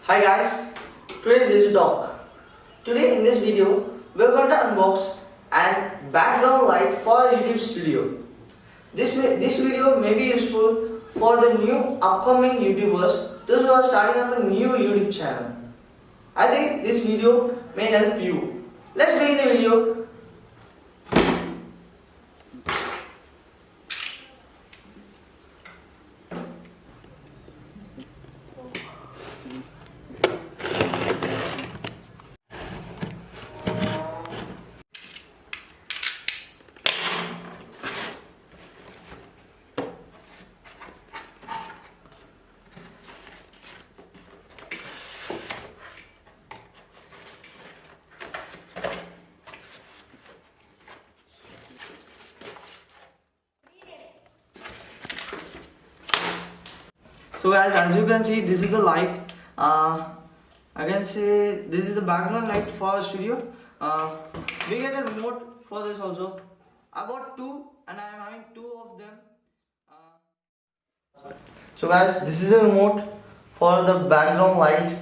Hi guys, today's Digital Talk. Today in this video, we're going to unbox and background light for YouTube Studio. This video may be useful for the new upcoming YouTubers, those who are starting up a new YouTube channel. I think this video may help you. Let's begin the video. So guys, as you can see, this is the light. I can say this is the background light for our studio. We get a remote for this also. I bought two and I am having two of them. So guys, this is the remote for the background light.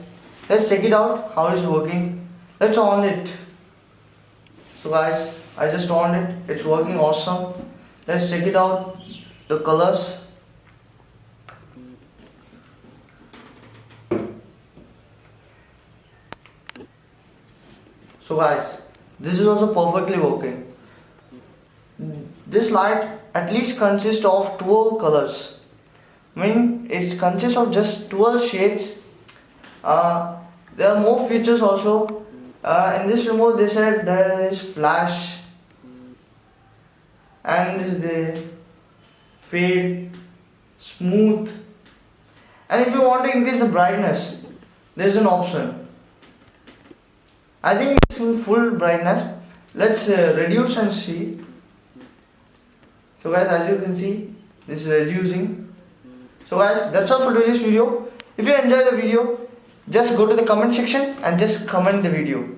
Let's check it out how it's working. Let's on it. So guys, I just on it. It's working awesome. Let's check it out. The colors. So guys, this is also perfectly working. This light at least consists of 12 colors. I mean, it consists of just 12 shades. There are more features also. In this remote they said there is flash and the fade, smooth, and if you want to increase the brightness, there is an option. I think it's in full brightness. Let's reduce and see. So guys, as you can see, this is reducing. So guys, that's all for today's video. If you enjoy the video, just go to the comment section and just comment the video.